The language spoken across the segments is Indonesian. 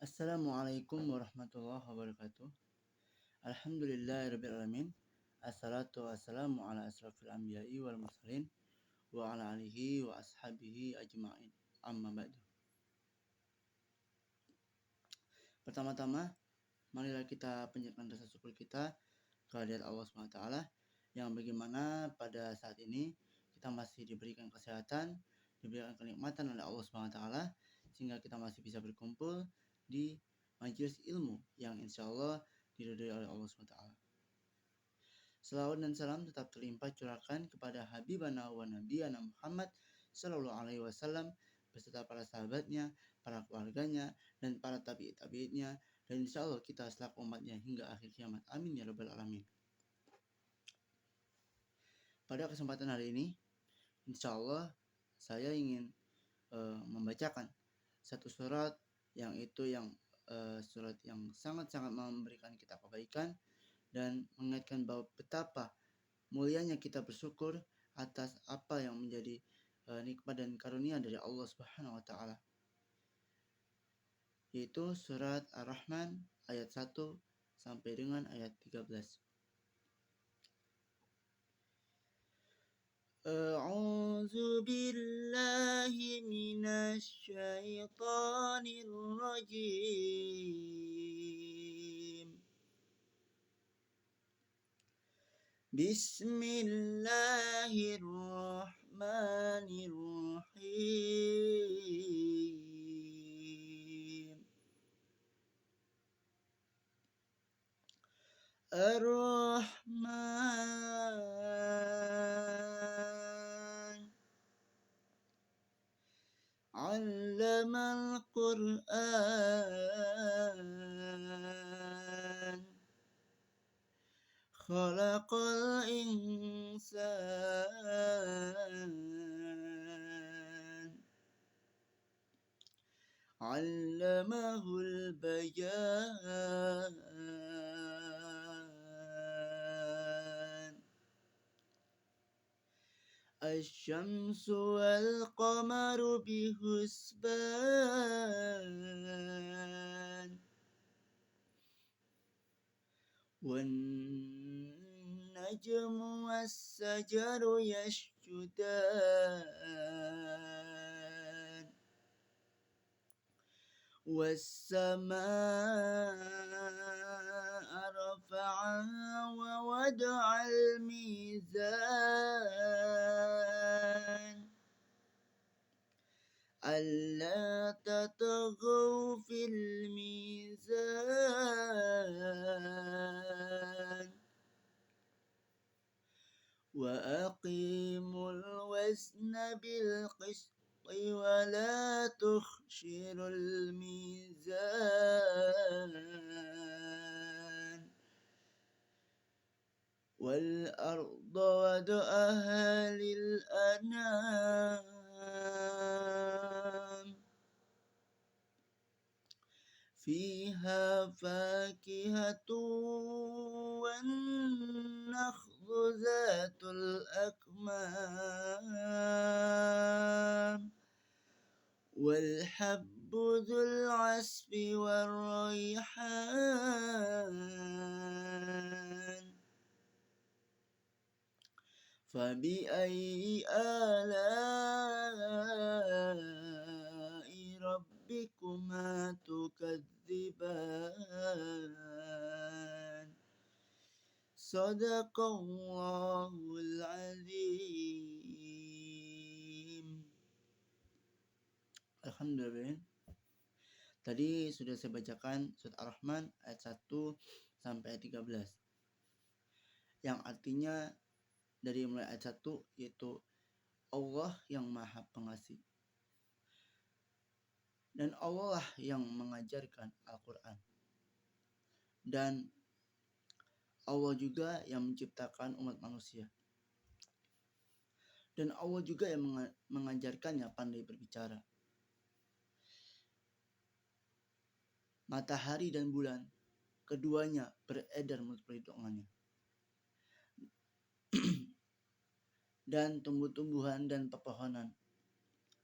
Assalamualaikum warahmatullahi wabarakatuh. Alhamdulillahirrabbilalamin. Assalatu wassalamu ala asrafil anbiya'i wal mursalin wa ala alihi wa ashabihi ajma'in. Amma ba'du. Pertama-tama, marilah kita panjatkan rasa syukur kita kehadirat Allah SWT yang bagaimana pada saat ini kita masih diberikan kesehatan, diberikan kenikmatan oleh Allah SWT sehingga kita masih bisa berkumpul di majelis ilmu yang insya Allah diridhoi oleh Allah SWT. Selawat dan salam tetap terlimpah curahkan kepada Habibana wa Nabiyana Muhammad Sallallahu Alaihi Wasallam beserta para sahabatnya, para keluarganya, dan para tabi'itnya, dan insya Allah kita selaku umatnya hingga akhir kiamat. Amin ya rabbal alamin. Pada kesempatan hari ini, insya Allah saya ingin membacakan satu surat yang surat yang sangat-sangat memberikan kita kebaikan dan mengingatkan bahwa betapa mulianya kita bersyukur atas apa yang menjadi nikmat dan karunia dari Allah Subhanahu wa taala. Yaitu surat Ar-Rahman ayat 1 sampai dengan ayat 13. A'udzu billahi minasy syaithanir rajim. Bismillahirrahmanirrahim. Ar-Rahman 'allamal Qur'an khalaqal insan 'allamahul bayan. Asy-syamsu wal qamaru bihusban wan najmu was-sajaru yasjudan was-samaa'a rafa'aha wa wada'al mizan alla tatghaw fil mizan wa aqimul wazna bil qisti wa la tukhshirul mizan wal arda wada'aha lil anam fiha fakihatun wan nakhlu zatul akmam wal habbu dzul asfi war rayhan fabi ayyi ala'i rabbikuma tukadziban. Sadaqallahul azim. Alhamdulillah. Tadi sudah saya bacakan surat Ar-Rahman ayat 1 sampai ayat 13. Yang artinya dari mulai ayat 1 yaitu Allah yang Maha Pengasih. Dan Allah lah yang mengajarkan Al-Quran. Dan Allah juga yang menciptakan umat manusia. Dan Allah juga yang mengajarkannya pandai berbicara. Matahari dan bulan, keduanya beredar menurut perhitungannya. Dan tumbuh-tumbuhan dan pepohonan,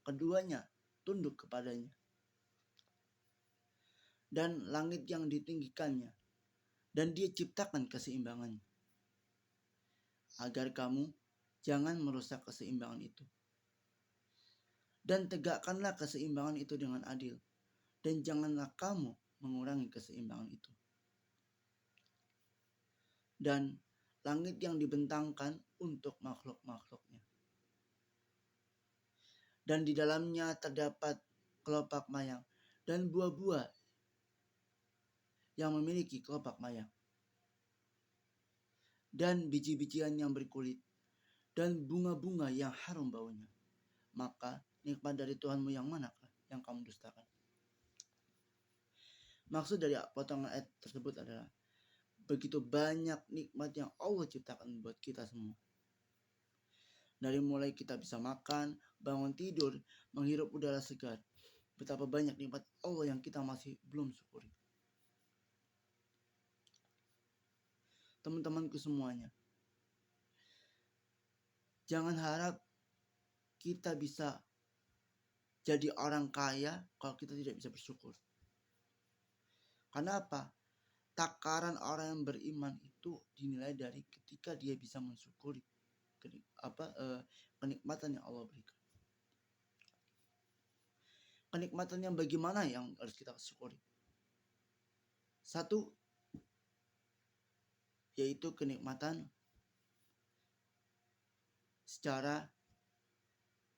keduanya tunduk kepadanya. dan langit yang ditinggikannya, dan Dia ciptakan keseimbangannya, agar kamu jangan merusak keseimbangan itu. Dan tegakkanlah keseimbangan itu dengan adil, dan janganlah kamu mengurangi keseimbangan itu. Dan langit yang dibentangkan untuk makhluk-makhluknya, dan di dalamnya terdapat kelopak mayang dan buah-buah yang memiliki kelopak mayang, dan biji-bijian yang berkulit, dan bunga-bunga yang harum baunya. Maka nikmat dari Tuhanmu yang manakah yang kamu dustakan? Maksud dari potongan ayat tersebut adalah begitu banyak nikmat yang Allah ciptakan buat kita semua. Dari mulai kita bisa makan, bangun tidur, menghirup udara segar. Betapa banyak nikmat Allah yang kita masih belum syukuri. Teman-temanku semuanya, jangan harap kita bisa jadi orang kaya kalau kita tidak bisa bersyukur. Karena apa? Takaran orang yang beriman itu dinilai dari ketika dia bisa mensyukuri kenikmatan yang Allah berikan. Kenikmatan yang bagaimana yang harus kita syukuri? Satu, yaitu kenikmatan secara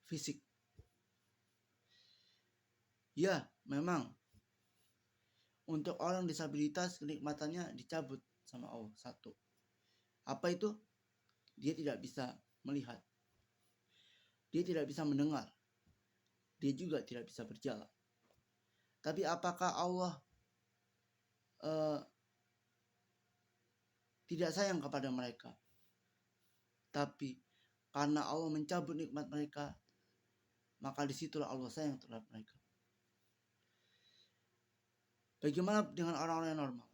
fisik. Ya, memang untuk orang disabilitas kenikmatannya dicabut sama Allah. Satu, apa itu? Dia tidak bisa melihat, dia tidak bisa mendengar, dia juga tidak bisa berjalan. Tapi apakah Allah tidak sayang kepada mereka? Tapi karena Allah mencabut nikmat mereka, maka disitulah Allah sayang terhadap mereka. Bagaimana dengan orang-orang yang normal?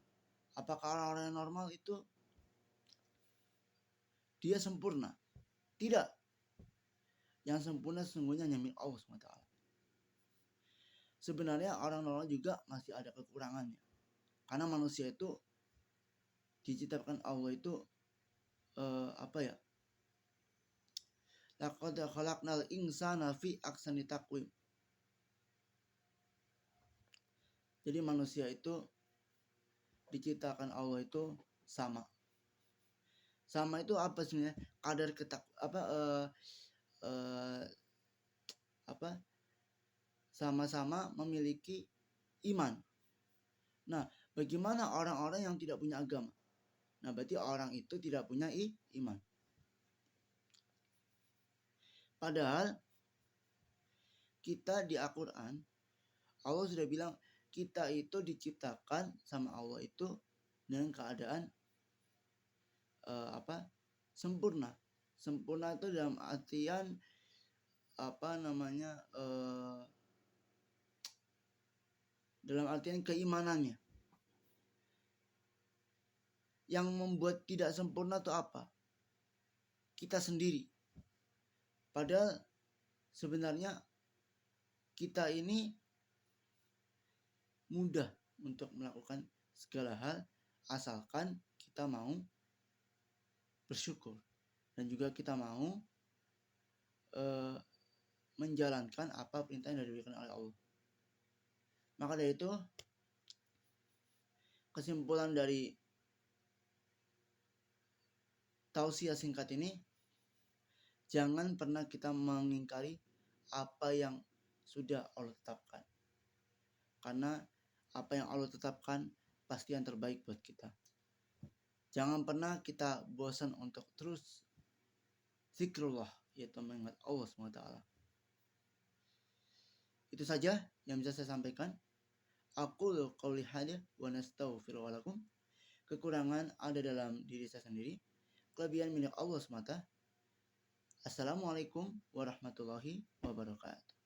Apakah orang-orang yang normal itu dia sempurna? Tidak. Yang sempurna sesungguhnya hanya milik Allah SWT. Sebenarnya orang normal juga masih ada kekurangannya. Karena manusia itu diciptakan Allah itu laqad khalaqnal insana fi ahsani taqwim. Jadi manusia itu diciptakan Allah itu sama. Sama itu apa sebenarnya? Kadar sama-sama memiliki iman. Nah, bagaimana orang-orang yang tidak punya agama? Nah, berarti orang itu tidak punya iman. Padahal kita di Al-Quran, Allah sudah bilang kita itu diciptakan sama Allah itu dengan keadaan sempurna. Sempurna itu dalam artian dalam artian keimanannya. Yang membuat tidak sempurna itu apa? Kita sendiri. Padahal sebenarnya kita ini mudah untuk melakukan segala hal asalkan kita mau bersyukur dan juga kita mau menjalankan apa perintah yang diberikan oleh Allah. Maka dari itu kesimpulan dari tausiah singkat ini, jangan pernah kita mengingkari apa yang sudah Allah tetapkan. Karena apa yang Allah tetapkan pasti yang terbaik buat kita. Jangan pernah kita bosan untuk terus zikrullah, yaitu mengingat Allah SWT. Itu saja yang bisa saya sampaikan. Aqulu qouli hadza wa nastaghfiru lakum. Kekurangan ada dalam diri saya sendiri, kelebihan milik Allah SWT. Assalamualaikum warahmatullahi wabarakatuh.